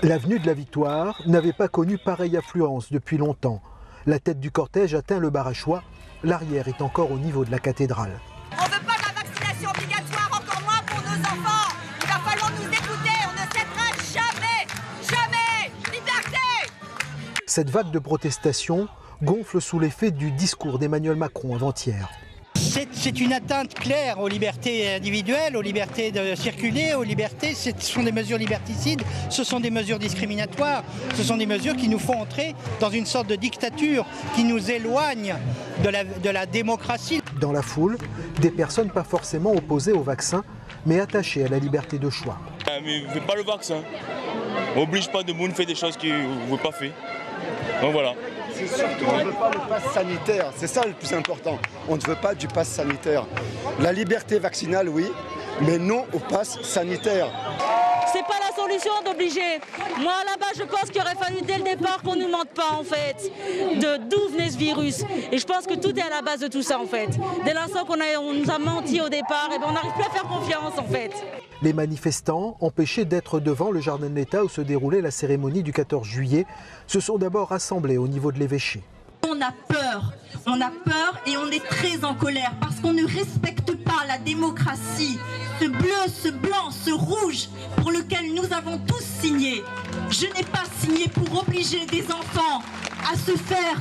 L'avenue de la Victoire n'avait pas connu pareille affluence depuis longtemps. La tête du cortège atteint le bar à choix, l'arrière est encore au niveau de la cathédrale. On ne veut pas de la vaccination obligatoire, encore moins pour nos enfants. Il va falloir nous écouter, on ne cédera jamais, jamais, liberté. Cette vague de protestation gonfle sous l'effet du discours d'Emmanuel Macron avant-hier. C'est une atteinte claire aux libertés individuelles, aux libertés de circuler, aux libertés. Ce sont des mesures liberticides, ce sont des mesures discriminatoires, ce sont des mesures qui nous font entrer dans une sorte de dictature, qui nous éloigne de la démocratie. Dans la foule, des personnes pas forcément opposées au vaccin, mais attachées à la liberté de choix. Mais ne faites pas le vaccin. On n'oblige pas de monde à faire des choses qu'il ne veut pas faire. Donc voilà. C'est surtout on ne veut pas le pass sanitaire, c'est ça le plus important. On ne veut pas du pass sanitaire. La liberté vaccinale, oui, mais non au pass sanitaire. C'est pas la solution d'obliger. Moi là-bas, je pense qu'il aurait fallu dès le départ qu'on nous mente pas en fait d'où venait ce virus. Et je pense que tout est à la base de tout ça en fait. Dès l'instant qu'on nous a menti au départ, et ben on n'arrive plus à faire confiance en fait. Les manifestants, empêchés d'être devant le jardin de l'État où se déroulait la cérémonie du 14 juillet, se sont d'abord rassemblés au niveau de l'évêché. On a peur et on est très en colère parce qu'on ne respecte pas la démocratie, ce bleu, ce blanc, ce rouge pour lequel nous avons tous signé. Je n'ai pas signé pour obliger des enfants à se faire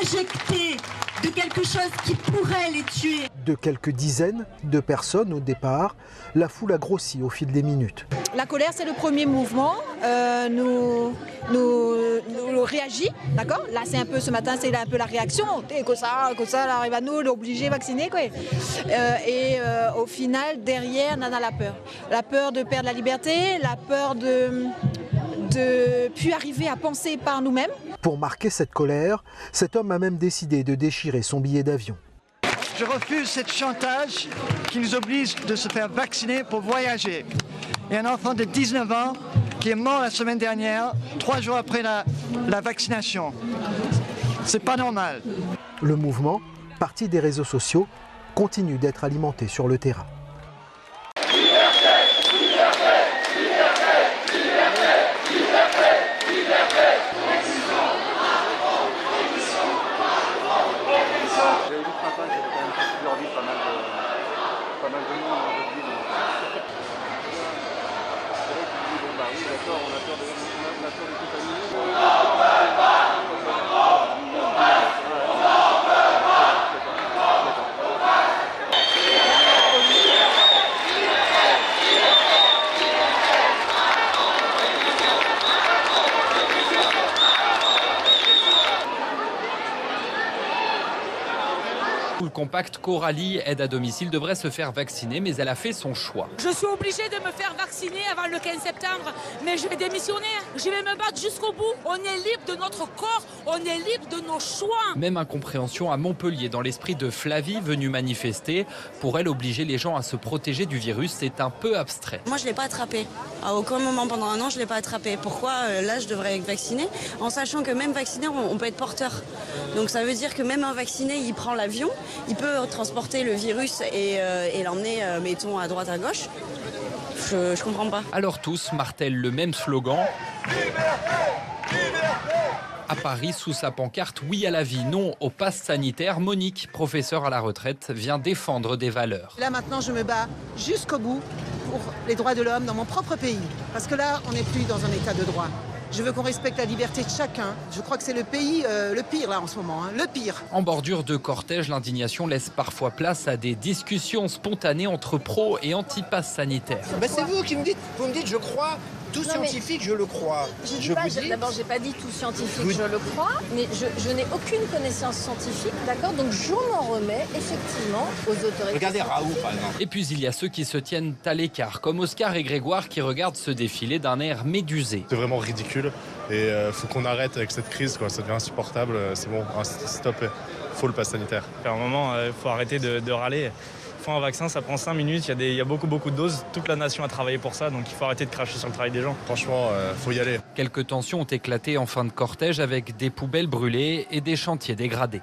injecter de quelque chose qui pourrait les tuer. De quelques dizaines de personnes au départ, la foule a grossi au fil des minutes. La colère, c'est le premier mouvement. Nous réagit, d'accord. Là, c'est un peu ce matin, c'est un peu la réaction. Que ça arrive à nous, l'obliger, vacciner, quoi. Au final, derrière, on en a la peur. La peur de perdre la liberté, la peur de plus arriver à penser par nous-mêmes. Pour marquer cette colère, cet homme a même décidé de déchirer son billet d'avion. Je refuse ce chantage qui nous oblige de se faire vacciner pour voyager. Il y a un enfant de 19 ans qui est mort la semaine dernière, 3 jours après la vaccination. C'est pas normal. Le mouvement, parti des réseaux sociaux, continue d'être alimenté sur le terrain. Le compact Coralie aide à domicile devrait se faire vacciner, mais elle a fait son choix. Je suis obligée de me faire vacciner avant le 15 septembre, mais je vais démissionner. Je vais me battre jusqu'au bout. On est libre de notre corps, on est libre de nos choix. Même incompréhension à Montpellier dans l'esprit de Flavie venue manifester. Pour elle, obliger les gens à se protéger du virus, c'est un peu abstrait. Moi, je ne l'ai pas attrapé. À aucun moment pendant un an, je ne l'ai pas attrapé. Pourquoi là, je devrais être vaccinée, en sachant que même vacciné, on peut être porteur. Donc ça veut dire que même un vacciné, il prend l'avion, il peut transporter le virus et l'emmener, mettons, à droite, à gauche. Je comprends pas. Alors tous martèlent le même slogan. À Paris, sous sa pancarte « Oui à la vie, non au pass sanitaire », Monique, professeure à la retraite, vient défendre des valeurs. Là, maintenant, je me bats jusqu'au bout pour les droits de l'homme dans mon propre pays. Parce que là, on n'est plus dans un état de droit. Je veux qu'on respecte la liberté de chacun. Je crois que c'est le pays le pire là en ce moment, le pire. En bordure de cortège, l'indignation laisse parfois place à des discussions spontanées entre pro et anti-pass sanitaire. C'est vous qui me dites, je crois, tout scientifique, je le crois. D'abord, j'ai pas dit tout scientifique, je le crois, mais je n'ai aucune connaissance scientifique, d'accord. Donc je m'en remets effectivement aux autorités. Regardez Raoult par exemple. Et puis il y a ceux qui se tiennent à l'écart, comme Oscar et Grégoire qui regardent ce défilé d'un air médusé. C'est vraiment ridicule et faut qu'on arrête avec cette crise, quoi. Ça devient insupportable. C'est bon, stop, faut le pass sanitaire. À un moment, il faut arrêter de râler. Il faut un vaccin, ça prend 5 minutes, il y a beaucoup de doses. Toute la nation a travaillé pour ça, donc il faut arrêter de cracher sur le travail des gens. Franchement, faut y aller. Quelques tensions ont éclaté en fin de cortège avec des poubelles brûlées et des chantiers dégradés.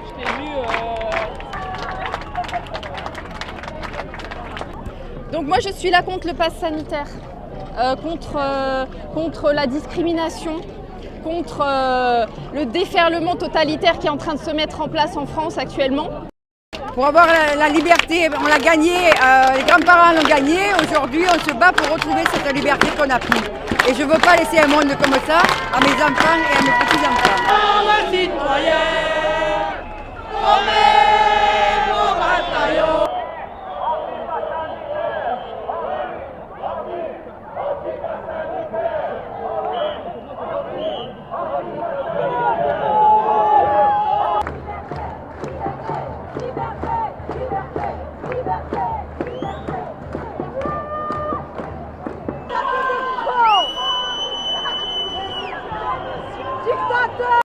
Je t'ai vu. Donc moi je suis là contre le pass sanitaire, contre la discrimination, contre le déferlement totalitaire qui est en train de se mettre en place en France actuellement. Pour avoir la liberté, on l'a gagné, les grands-parents l'ont gagné, aujourd'hui on se bat pour retrouver cette liberté qu'on a prise. Et je ne veux pas laisser un monde comme ça à mes enfants et à mes petits-enfants. Dictateur!